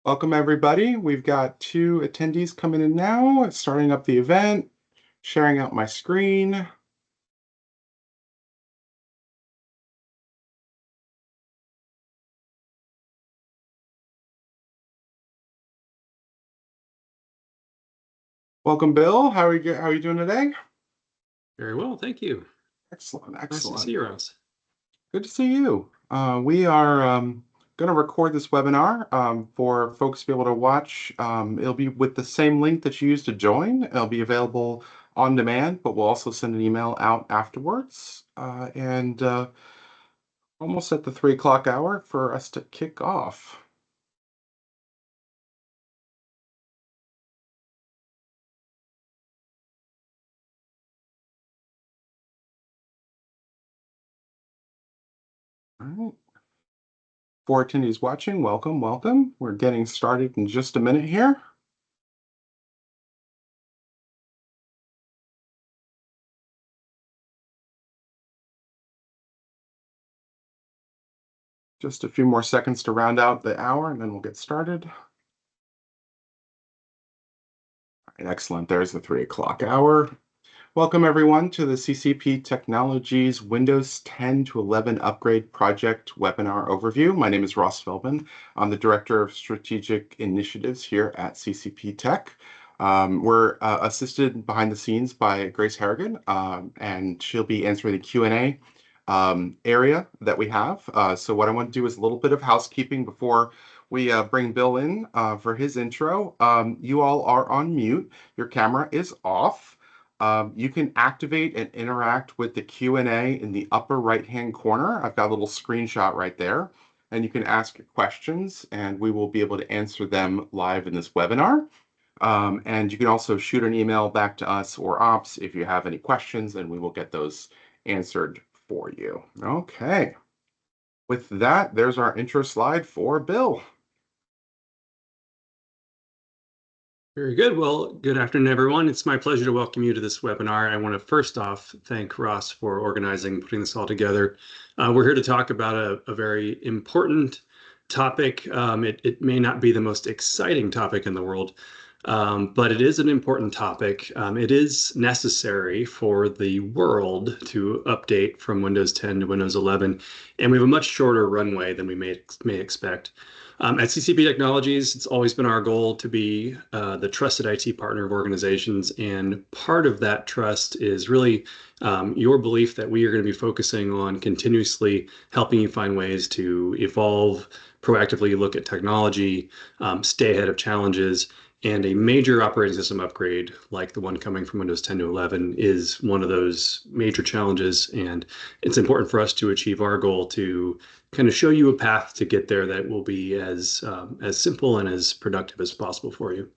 Welcome, everybody. We've got two attendees coming in now, starting up the event, sharing out my screen. Welcome, Bill. How are you doing today? Very well, thank you. Excellent, Nice to see excellent. you, Ross. Good to see you. We are going to record this webinar for folks to be able to watch. It'll be with the same link that you used to join. It'll be available on demand, but we'll also send an email out afterwards. And almost at the 3 o'clock hour for us to kick off. All right. For attendees watching, welcome, welcome. We're getting started in just a minute here. Just a few more seconds to round out the hour, and then we'll get started. All right, excellent. There's the 3 o'clock hour. Welcome, everyone, to the CCP Technologies Windows 10 to 11 Upgrade Project webinar overview. My name is Ross Philbin. I'm the Director of Strategic Initiatives here at CCP Tech. We're assisted behind the scenes by Grace Harrigan, and she'll be answering the Q&A area that we have. So what I want to do is a little bit of housekeeping before we bring Bill in for his intro. You all are on mute. Your camera is off. You can activate and interact with the Q&A in the upper right-hand corner. I've got a little screenshot right there, and you can ask questions, and we will be able to answer them live in this webinar. And you can also shoot an email back to us or ops if you have any questions, and we will get those answered for you. Okay. With that, there's our intro slide for Bill. Very good. Well, good afternoon, everyone. It's my pleasure to welcome you to this webinar. I want to first off thank Ross for organizing and putting this all together. We're here to talk about a very important topic. It may not be the most exciting topic in the world, but it is an important topic. It is necessary for the world to update from Windows 10 to Windows 11, and we have a much shorter runway than we may expect. At CCP Technologies, it's always been our goal to be the trusted IT partner of organizations, and part of that trust is really your belief that we are going to be focusing on continuously helping you find ways to evolve, proactively look at technology, stay ahead of challenges. And a major operating system upgrade, like the one coming from Windows 10 to 11, is one of those major challenges. And it's important for us to achieve our goal to kind of show you a path to get there that will be as simple and as productive as possible for you.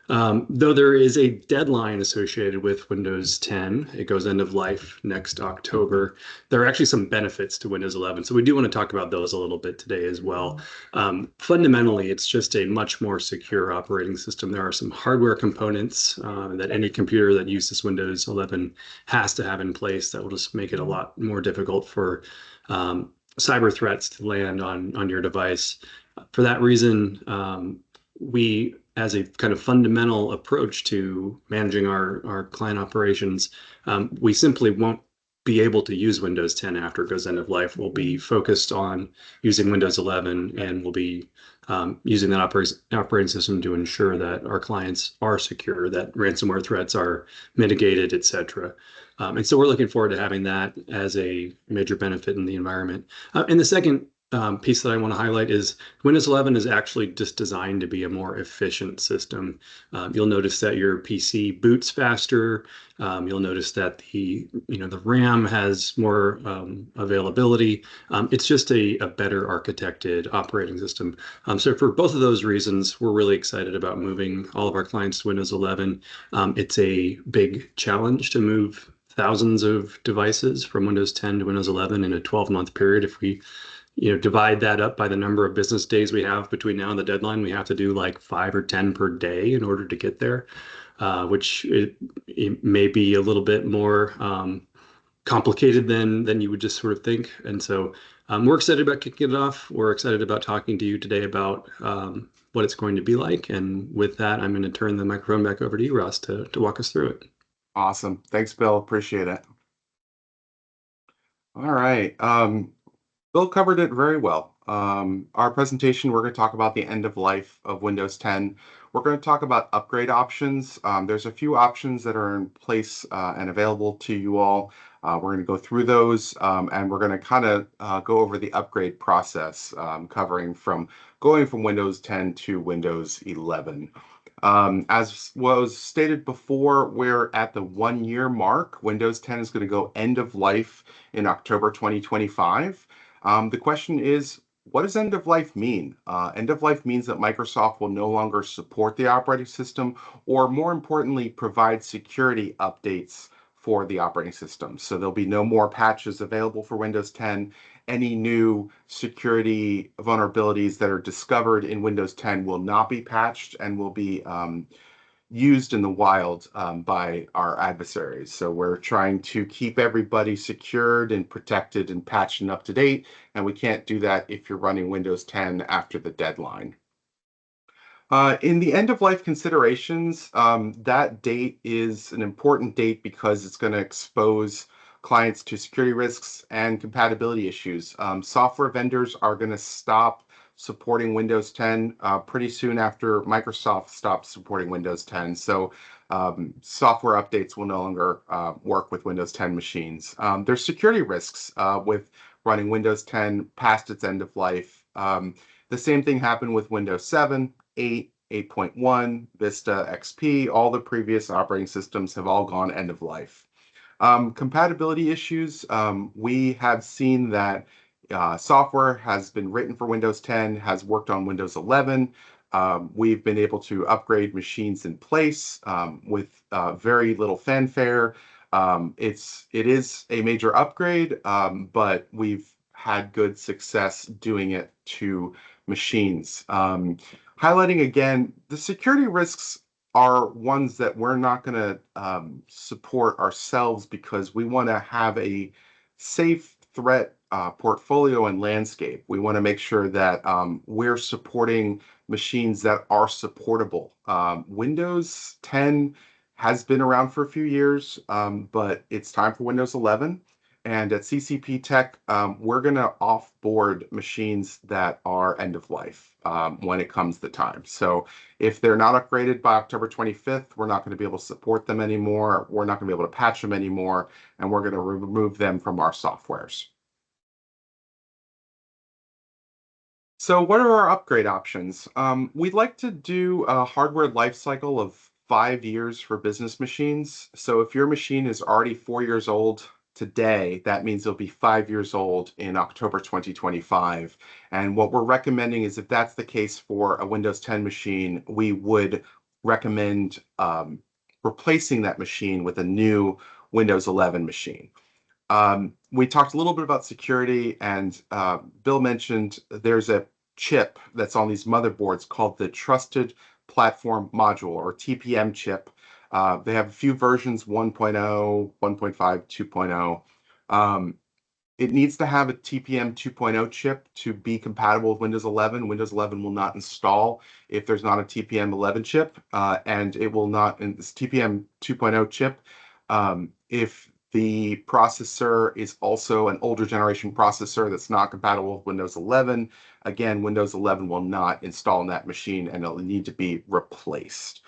Though there is a deadline associated with Windows 10, it goes end of life next October. There are actually some benefits to Windows 11, so we do want to talk about those a little bit today as well. Fundamentally, it's just a much more secure operating system. There are some hardware components that any computer that uses Windows 11 has to have in place that will just make it a lot more difficult for cyber threats to land on your device. For that reason, we, as a kind of fundamental approach to managing our client operations, we simply won't be able to use Windows 10 after it goes end of life. We'll be focused on using Windows 11, and we'll be using that operating system to ensure that our clients are secure, that ransomware threats are mitigated, et cetera. And so we're looking forward to having that as a major benefit in the environment. And the second piece that I want to highlight is Windows 11 is actually just designed to be a more efficient system. You'll notice that your PC boots faster. You'll notice that the RAM has more availability. It's just a better architected operating system. So for both of those reasons, we're really excited about moving all of our clients to Windows 11. It's a big challenge to move thousands of devices from Windows 10 to Windows 11 in a 12-month period. If we divide that up by the number of business days we have between now and the deadline, we have to do like 5 or 10 per day in order to get there, which it may be a little bit more complicated than you would just sort of think. And so we're excited about kicking it off. We're excited about talking to you today about what it's going to be like. And with that, I'm going to turn the microphone back over to you, Ross, to walk us through it. Awesome. Thanks, Bill. Appreciate it. All right. Bill covered it very well. Our presentation, we're going to talk about the end of life of Windows 10. We're going to talk about upgrade options. There's a few options that are in place and available to you all. We're going to go through those and we're going to kind of go over the upgrade process, covering from going from Windows 10 to Windows 11. As was stated before, we're at the 1 year mark. Windows 10 is going to go end of life in October 2025. The question is, what does end of life mean? End of life means that Microsoft will no longer support the operating system, or more importantly, provide security updates for the operating system. So there'll be no more patches available for Windows 10. Any new security vulnerabilities that are discovered in Windows 10 will not be patched and will be used in the wild by our adversaries. So we're trying to keep everybody secured and protected and patched and up to date, and we can't do that if you're running Windows 10 after the deadline. In the end of life considerations, that date is an important date because it's going to expose clients to security risks and compatibility issues. Software vendors are going to stop supporting Windows 10 pretty soon after Microsoft stops supporting Windows 10. So software updates will no longer work with Windows 10 machines. There's security risks with running Windows 10 past its end of life. The same thing happened with Windows 7, 8, 8.1, Vista, XP. All the previous operating systems have all gone end of life. Compatibility issues, we have seen that software has been written for Windows 10, has worked on Windows 11. We've been able to upgrade machines in place with very little fanfare. It is a major upgrade, but we've had good success doing it to machines. Highlighting again, the security risks are ones that we're not going to support ourselves because we want to have a safe threat portfolio and landscape. We want to make sure that we're supporting machines that are supportable. Windows 10 has been around for a few years, but it's time for Windows 11. And at CCP Tech, we're going to offboard machines that are end of life when it comes the time. So if they're not upgraded by October 25th, we're not going to be able to support them anymore. We're not going to be able to patch them anymore, and we're going to remove them from our softwares. So what are our upgrade options? We'd like to do a hardware life cycle of 5 years for business machines. So if your machine is already 4 years old today, that means it'll be 5 years old in October 2025. And what we're recommending is if that's the case for a Windows 10 machine, we would recommend replacing that machine with a new Windows 11 machine. We talked a little bit about security, and Bill mentioned there's a chip that's on these motherboards called the Trusted Platform Module, or TPM chip. They have a few versions, 1.0, 1.5, 2.0. It needs to have a TPM 2.0 chip to be compatible with Windows 11. Windows 11 will not install if there's not a TPM 11 chip, and it will not, in this TPM 2.0 chip, if the processor is also an older generation processor that's not compatible with Windows 11, again, Windows 11 will not install in that machine and it'll need to be replaced.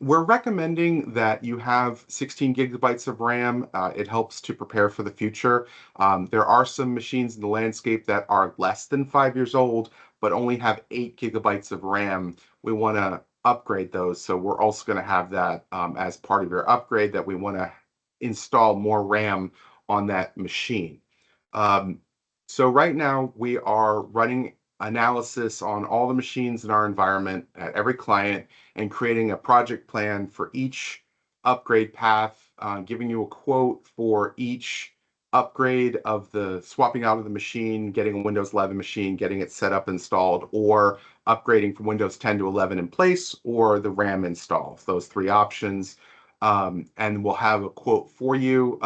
We're recommending that you have 16 gigabytes of RAM. It helps to prepare for the future. There are some machines in the landscape that are less than 5 years old, but only have 8 gigabytes of RAM. We want to upgrade those. So we're also going to have that as part of your upgrade, that we want to install more RAM on that machine. So right now we are running analysis on all the machines in our environment at every client and creating a project plan for each upgrade path, giving you a quote for each upgrade of the swapping out of the machine, getting a Windows 11 machine, getting it set up, installed, or upgrading from Windows 10 to 11 in place, or the RAM install. Those three options. And we'll have a quote for you.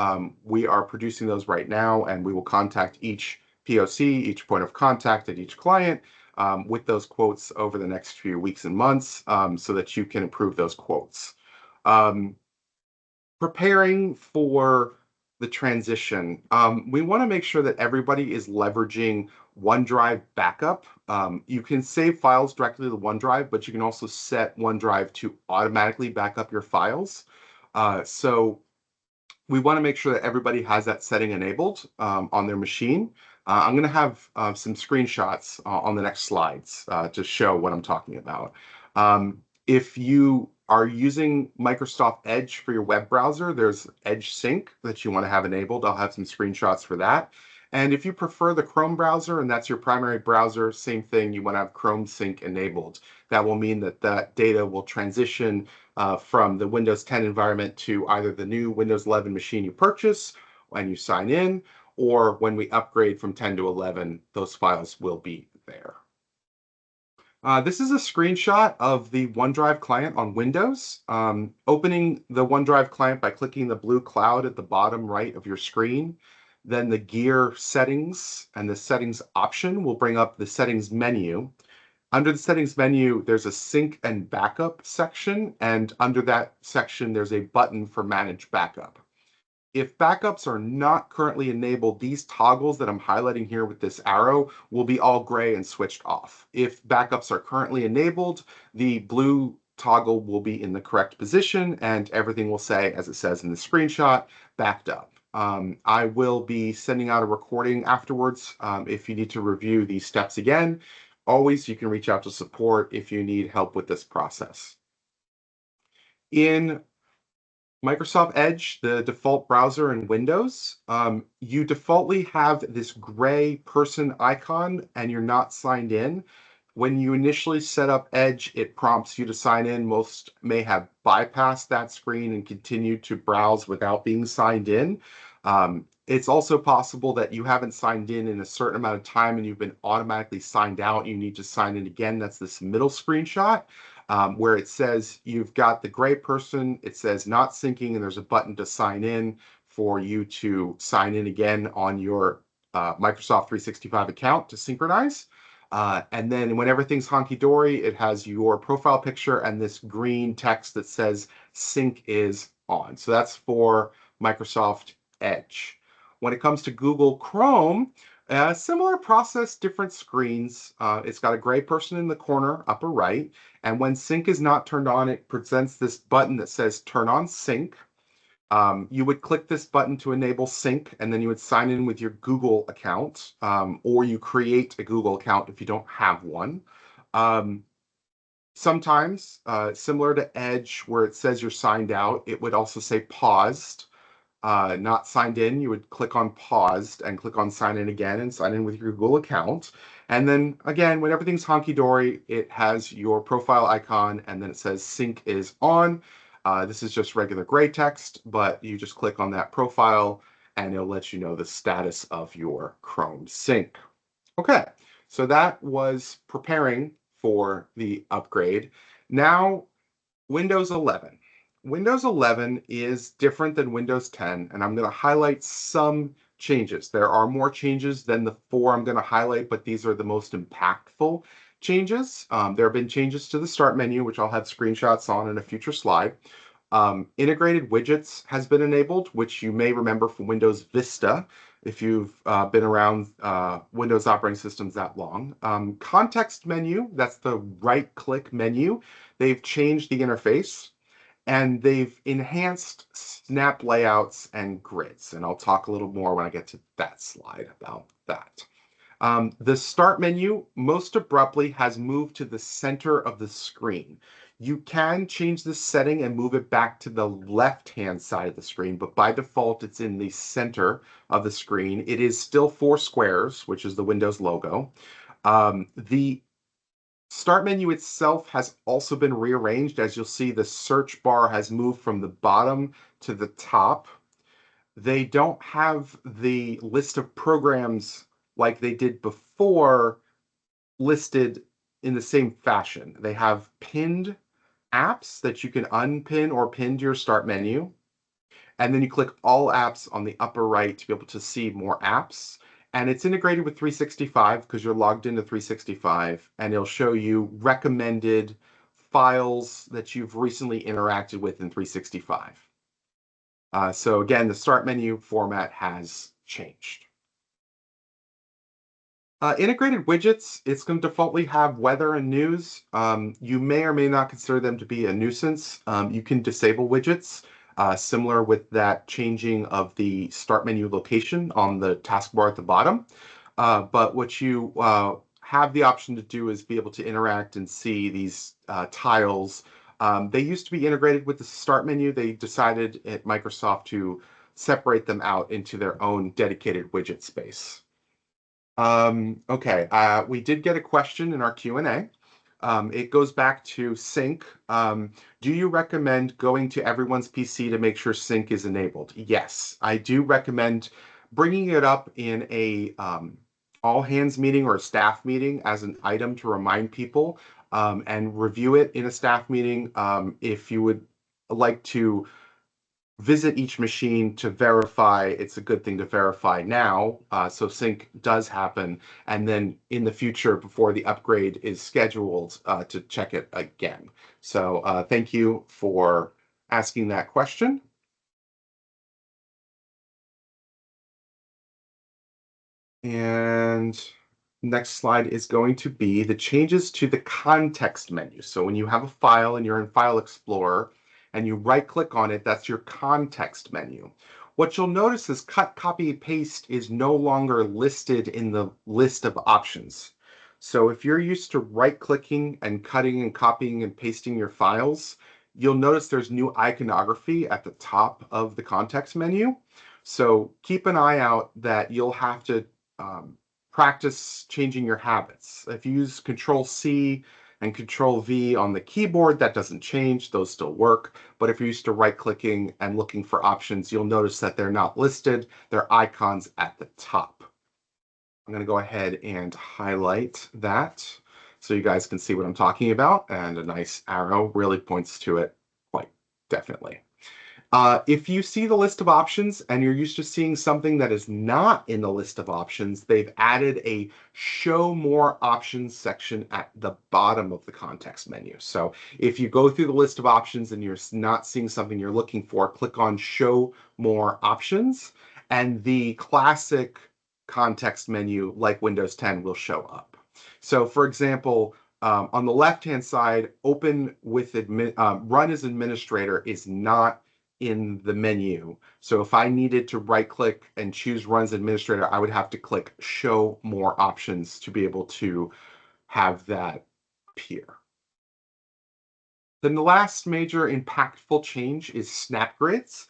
We are producing those right now, and we will contact each POC, each point of contact at each client, with those quotes over the next few weeks and months so that you can improve those quotes. Um, Preparing for the transition, we want to make sure that everybody is leveraging OneDrive backup. You can save files directly to OneDrive, but you can also set OneDrive to automatically back up your files. So we want to make sure that everybody has that setting enabled on their machine. I'm going to have some screenshots on the next slides to show what I'm talking about. If you are using Microsoft Edge for your web browser, there's Edge Sync that you want to have enabled. I'll have some screenshots for that. And if you prefer the Chrome browser and that's your primary browser, same thing, you want to have Chrome Sync enabled. That will mean that that data will transition from the Windows 10 environment to either the new Windows 11 machine you purchase when you sign in, or when we upgrade from 10 to 11, those files will be there. This is a screenshot of the OneDrive client on Windows. Opening the OneDrive client by clicking the blue cloud at the bottom right of your screen, then the gear settings and the settings option will bring up the settings menu. Under the settings menu, there's a sync and backup section, and under that section, there's a button for manage backup. If backups are not currently enabled, these toggles that I'm highlighting here with this arrow will be all gray and switched off. If backups are currently enabled, the blue toggle will be in the correct position and everything will say, as it says in the screenshot, backed up. I will be sending out a recording afterwards if you need to review these steps again. Always, you can reach out to support if you need help with this process. In Microsoft Edge, the default browser in Windows, you defaultly have this gray person icon and you're not signed in. When you initially set up Edge, it prompts you to sign in. Most may have bypassed that screen and continued to browse without being signed in. It's also possible that you haven't signed in a certain amount of time and you've been automatically signed out. You need to sign in again. That's this middle screenshot where it says you've got the gray person, it says not syncing, and there's a button to sign in for you to sign in again on your Microsoft 365 account to synchronize. And then when everything's honky-dory, it has your profile picture and this green text that says sync is on. So that's for Microsoft Edge. When it comes to Google Chrome, similar process, different screens. It's got a gray person in the corner, upper right. And when sync is not turned on, it presents this button that says turn on sync. You would click this button to enable sync, and then you would sign in with your Google account, or you create a Google account if you don't have one. Sometimes, similar to Edge, where it says you're signed out, it would also say paused. Not signed in, you would click on paused and click on sign in again and sign in with your Google account. And then again, when everything's honky-dory, it has your profile icon and then it says sync is on. This is just regular gray text, but you just click on that profile and it'll let you know the status of your Chrome sync. Okay, so that was preparing for the upgrade. Now, Windows 11. Windows 11 is different than Windows 10, and I'm going to highlight some changes. There are more changes than the 4 I'm going to highlight, but these are the most impactful changes. There have been changes to the start menu, which I'll have screenshots on in a future slide. Integrated widgets has been enabled, which you may remember from Windows Vista if you've been around Windows operating systems that long. Context menu, that's the right-click menu. They've changed the interface and they've enhanced snap layouts and grids. And I'll talk a little more when I get to that slide about that. The start menu most abruptly has moved to the center of the screen. You can change this setting and move it back to the left-hand side of the screen, but by default, it's in the center of the screen. It is still 4 squares, which is the Windows logo. The start menu itself has also been rearranged. As you'll see, the search bar has moved from the bottom to the top. They don't have the list of programs like they did before listed in the same fashion. They have pinned apps that you can unpin or pin to your start menu. And then you click all apps on the upper right to be able to see more apps. And it's integrated with 365 because you're logged into 365, and it'll show you recommended files that you've recently interacted with in 365. So again, the start menu format has changed. Integrated widgets, it's going to defaultly have weather and news. You may or may not consider them to be a nuisance. You can disable widgets, similar with that changing of the start menu location on the taskbar at the bottom. But what you have the option to do is be able to interact and see these tiles. They used to be integrated with the start menu. They decided at Microsoft to separate them out into their own dedicated widget space. Okay, we did get a question in our Q&A. It goes back to sync. Do you recommend going to everyone's PC to make sure sync is enabled? Yes, I do recommend bringing it up in a all hands meeting or a staff meeting as an item to remind people, and review it in a staff meeting. If you would like to visit each machine to verify, it's a good thing to verify now, so sync does happen, and then in the future before the upgrade is scheduled, to check it again. So thank you for asking that question. And next slide is going to be the changes to the context menu. So when you have a file and you're in File Explorer and you right click on it, that's your context menu. What you'll notice is cut, copy, paste is no longer listed in the list of options. So if you're used to right clicking and cutting and copying and pasting your files, you'll notice there's new iconography at the top of the context menu. So keep an eye out that you'll have to practice changing your habits. If you use Control C and Control V on the keyboard, that doesn't change, those still work. But if you're used to right clicking and looking for options, you'll notice that they're not listed, they're icons at the top. I'm going to go ahead and highlight that so you guys can see what I'm talking about, and a nice arrow really points to it quite definitely. If you see the list of options and you're used to seeing something that is not in the list of options, they've added a show more options section at the bottom of the context menu. So if you go through the list of options and you're not seeing something you're looking for, click on show more options, and the classic context menu like Windows 10 will show up. So for example, on the left-hand side, open with run as administrator is not in the menu. So if I needed to right click and choose run as administrator, I would have to click show more options to be able to have that appear. Then the last major impactful change is snap grids.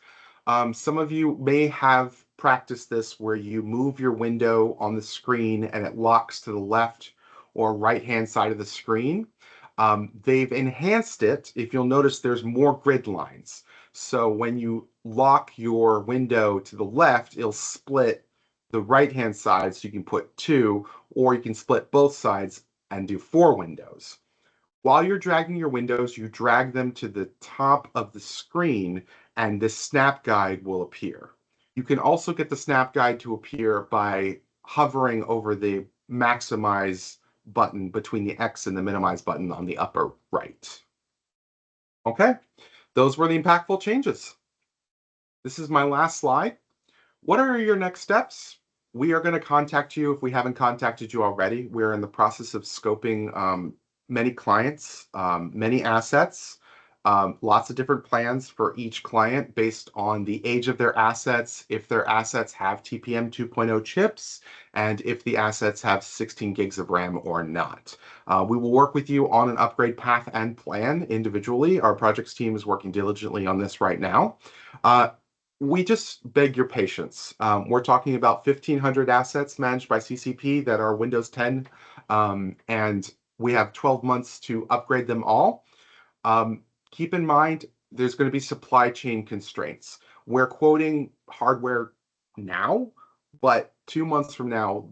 Some of you may have practiced this where you move your window on the screen and it locks to the left or right hand side of the screen. They've enhanced it. If you'll notice, there's more grid lines. So when you lock your window to the left, it'll split the right-hand side so you can put 2, or you can split both sides and do 4 windows. While you're dragging your windows, you drag them to the top of the screen and this snap guide will appear. You can also get the snap guide to appear by hovering over the maximize button between the X and the minimize button on the upper right. Okay, those were the impactful changes. This is my last slide. What are your next steps? We are going to contact you if we haven't contacted you already. We're in the process of scoping many clients, many assets, lots of different plans for each client based on the age of their assets, if their assets have TPM 2.0 chips, and if the assets have 16 gigs of RAM or not. We will work with you on an upgrade path and plan individually. Our projects team is working diligently on this right now. We just beg your patience. We're talking about 1,500 assets managed by CCP that are Windows 10, and we have 12 months to upgrade them all. Keep in mind, there's going to be supply chain constraints. We're quoting hardware now, but 2 months from now,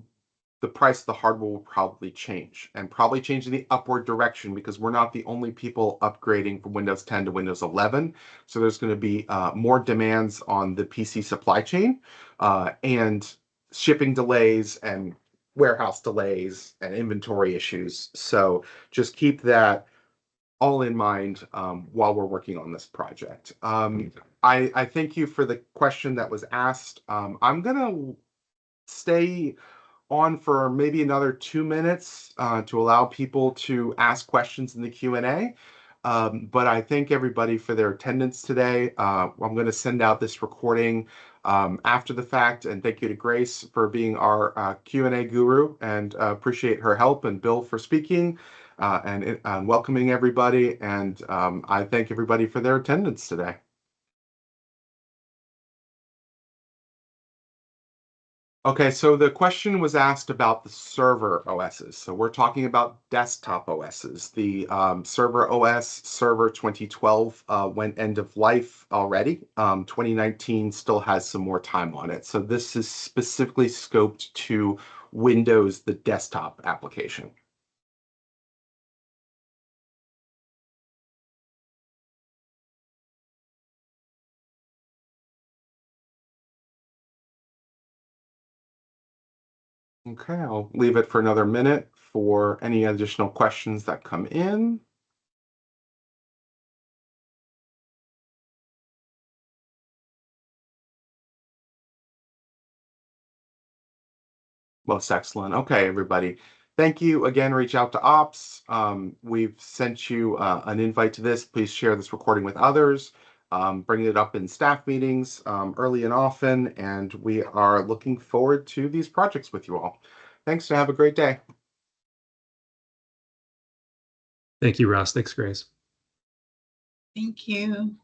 the price of the hardware will probably change, and probably change in the upward direction, because we're not the only people upgrading from Windows 10 to Windows 11. So there's going to be more demands on the PC supply chain, and shipping delays and warehouse delays and inventory issues. So just keep that all in mind while we're working on this project. I thank you for the question that was asked. I'm gonna stay on for maybe another 2 minutes to allow people to ask questions in the Q&A. But I thank everybody for their attendance today. I'm going to send out this recording after the fact, and thank you to Grace for being our Q&A guru, and appreciate her help, and Bill for speaking and welcoming everybody. And I thank everybody for their attendance today. Okay, so the question was asked about the server OSs. So we're talking about desktop OSs. The server OS Server 2012 went end of life already. 2019 still has some more time on it. So this is specifically scoped to Windows, the desktop application. Okay, I'll leave it for another minute for any additional questions that come in. Most excellent. Okay, everybody. Thank you again. Reach out to Ops. We've sent you an invite to this. Please share this recording with others. Bring it up in staff meetings early and often. And we are looking forward to these projects with you all. Thanks. Have a great day. Thank you, Ross. Thanks, Grace. Thank you.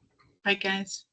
Bye, guys.